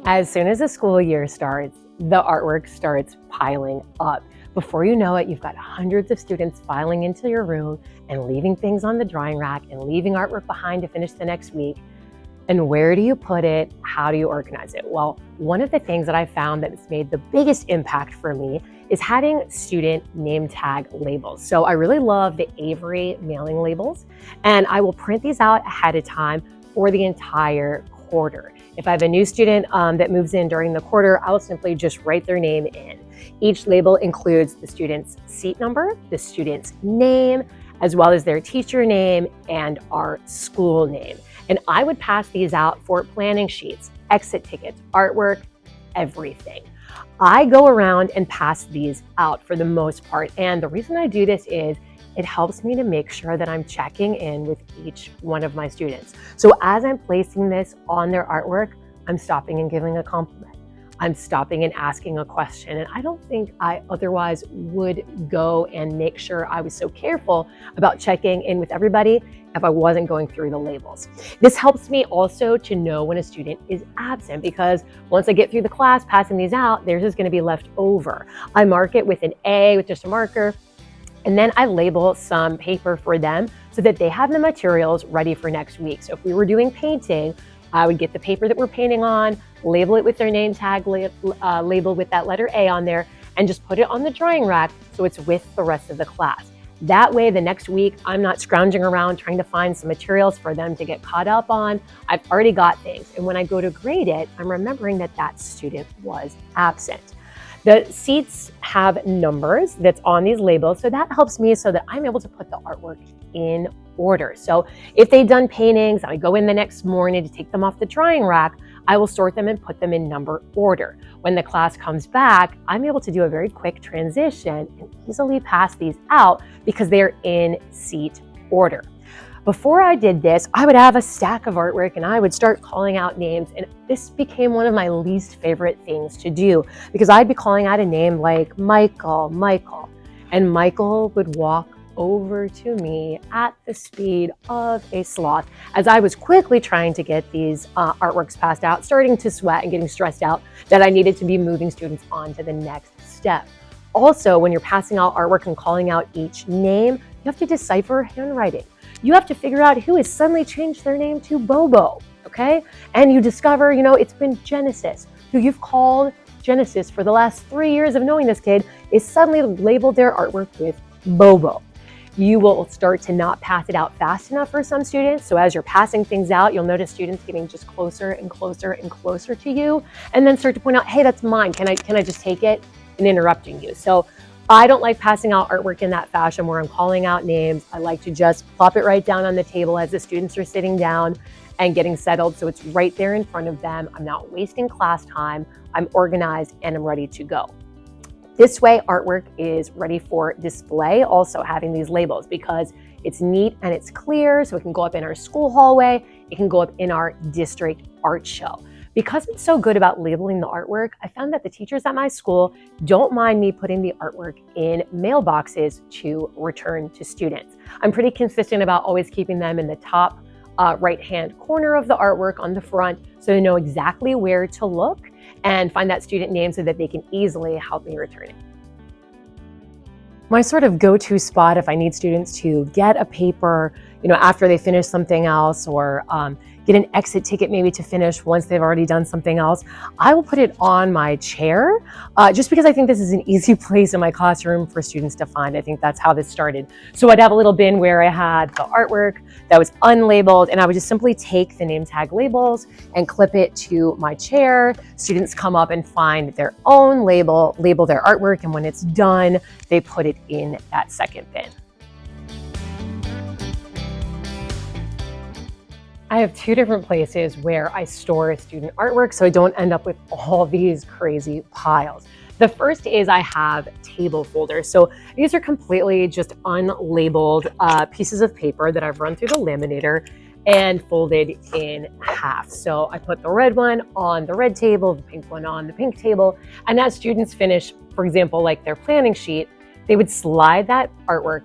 As soon as the school year starts, the artwork starts piling up. Before you know it, you've got hundreds of students filing into your room and leaving things on the drawing rack and leaving artwork behind to finish the next week. And where do you put it? How do you organize it? Well, one of the things that I found that has made the biggest impact for me is having student name tag labels. So I really love the Avery mailing labels, and I will print these out ahead of time for the entire quarter. If I have a new student that moves in during the quarter, I will simply just write their name in. Each label includes the student's seat number, the student's name, as well as their teacher name and our school name. And I would pass these out for planning sheets, exit tickets, artwork, everything. I go around and pass these out for the most part. And the reason I do this is it helps me to make sure that I'm checking in with each one of my students. So as I'm placing this on their artwork, I'm stopping and giving a compliment. I'm stopping and asking a question. And I don't think I otherwise would go and make sure I was so careful about checking in with everybody if I wasn't going through the labels. This helps me also to know when a student is absent, because once I get through the class passing these out, theirs is going to be left over. I mark it with an A with just a marker, and then I label some paper for them so that they have the materials ready for next week. So if we were doing painting, I would get the paper that we're painting on, label it with their name tag, labeled with that letter A on there, and just put it on the drawing rack so it's with the rest of the class. That way, the next week, I'm not scrounging around trying to find some materials for them to get caught up on. I've already got things. And when I go to grade it, I'm remembering that that student was absent. The seats have numbers that's on these labels, so that helps me so that I'm able to put the artwork in order. So if they've done paintings, I go in the next morning to take them off the drawing rack, I will sort them and put them in number order. When the class comes back, I'm able to do a very quick transition and easily pass these out because they're in seat order. Before I did this, I would have a stack of artwork and I would start calling out names, and this became one of my least favorite things to do because I'd be calling out a name like Michael, and Michael would walk over to me at the speed of a sloth as I was quickly trying to get these artworks passed out, starting to sweat and getting stressed out that I needed to be moving students on to the next step. Also, when you're passing out artwork and calling out each name, you have to decipher handwriting. You have to figure out who has suddenly changed their name to Bobo, okay? And you discover, it's been Genesis, who you've called Genesis for the last 3 years of knowing this kid, is suddenly labeled their artwork with Bobo. You will start to not pass it out fast enough for some students. So as you're passing things out, you'll notice students getting just closer and closer and closer to you, and then start to point out, hey, that's mine. Can I just take it? And interrupting you. So I don't like passing out artwork in that fashion where I'm calling out names. I like to just plop it right down on the table as the students are sitting down and getting settled. So it's right there in front of them. I'm not wasting class time. I'm organized and I'm ready to go. This way, artwork is ready for display, also having these labels, because it's neat and it's clear, so it can go up in our school hallway, it can go up in our district art show. Because I'm so good about labeling the artwork, I found that the teachers at my school don't mind me putting the artwork in mailboxes to return to students. I'm pretty consistent about always keeping them in the top right-hand corner of the artwork on the front, so they know exactly where to look and find that student name so that they can easily help me return it. My sort of go-to spot if I need students to get a paper, after they finish something else, or get an exit ticket maybe to finish once they've already done something else, I will put it on my chair, just because I think this is an easy place in my classroom for students to find. I think that's how this started. So I'd have a little bin where I had the artwork that was unlabeled, and I would just simply take the name tag labels and clip it to my chair. Students come up and find their own label their artwork, and when it's done, they put it in that second bin. I have two different places where I store student artwork so I don't end up with all these crazy piles. The first is I have table folders. So these are completely just unlabeled pieces of paper that I've run through the laminator and folded in half. So I put the red one on the red table, the pink one on the pink table, and as students finish, for example, like their planning sheet, They would slide that artwork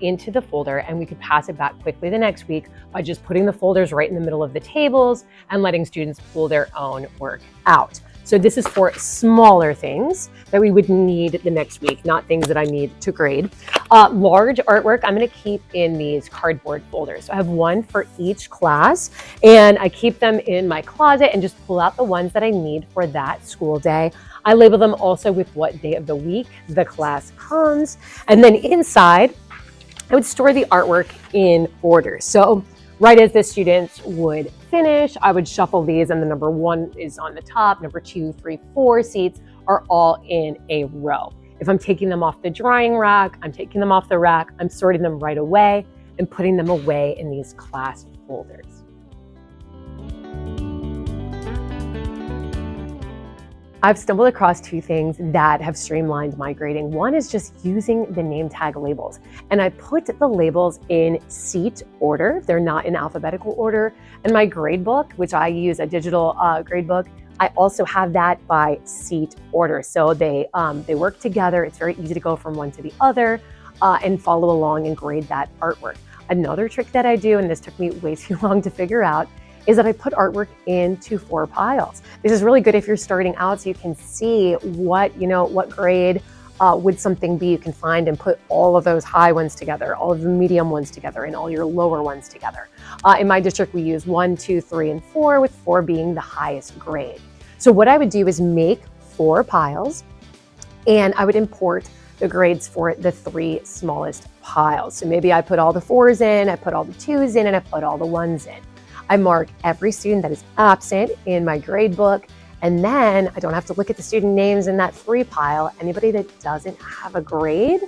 into the folder, and we could pass it back quickly the next week by just putting the folders right in the middle of the tables and letting students pull their own work out. So this is for smaller things that we would need the next week, not things that I need to grade. Large artwork, I'm gonna keep in these cardboard folders. So I have one for each class, and I keep them in my closet and just pull out the ones that I need for that school day. I label them also with what day of the week the class comes. And then inside, I would store the artwork in order. So right as the students would finish, I would shuffle these, and the number 1 is on the top, number 2, 3, 4 seats are all in a row. If I'm taking them off the drying rack, I'm taking them off the rack, I'm sorting them right away and putting them away in these class folders. I've stumbled across 2 things that have streamlined my grading. One is just using the name tag labels. And I put the labels in seat order. They're not in alphabetical order. And my grade book, which I use a digital grade book, I also have that by seat order. So they work together. It's very easy to go from one to the other and follow along and grade that artwork. Another trick that I do, and this took me way too long to figure out, is that I put artwork into 4 piles. This is really good if you're starting out, so you can see what grade would something be. You can find and put all of those high ones together, all of the medium ones together, and all your lower ones together. In my district, we use 1, 2, 3, and 4, with 4 being the highest grade. So what I would do is make 4 piles, and I would import the grades for the 3 smallest piles. So maybe I put all the 4s in, I put all the 2s in, and I put all the 1s in. I mark every student that is absent in my grade book, and then I don't have to look at the student names in that 3 pile. Anybody that doesn't have a grade,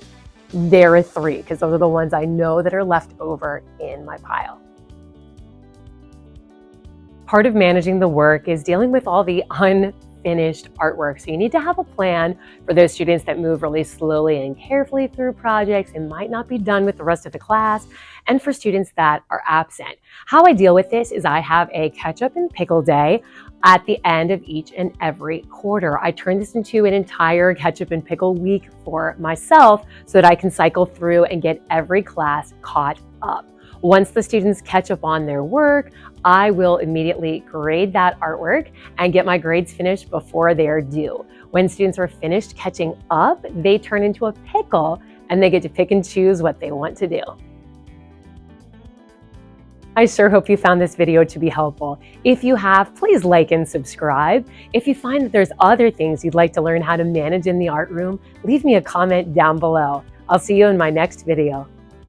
they're a 3, because those are the ones I know that are left over in my pile. Part of managing the work is dealing with all the unfinished artwork. So you need to have a plan for those students that move really slowly and carefully through projects and might not be done with the rest of the class, and for students that are absent. How I deal with this is I have a ketchup and pickle day at the end of each and every quarter. I turn this into an entire ketchup and pickle week for myself so that I can cycle through and get every class caught up. Once the students catch up on their work, I will immediately grade that artwork and get my grades finished before they are due. When students are finished catching up, they turn into a pickle and they get to pick and choose what they want to do. I sure hope you found this video to be helpful. If you have, please like and subscribe. If you find that there's other things you'd like to learn how to manage in the art room, leave me a comment down below. I'll see you in my next video.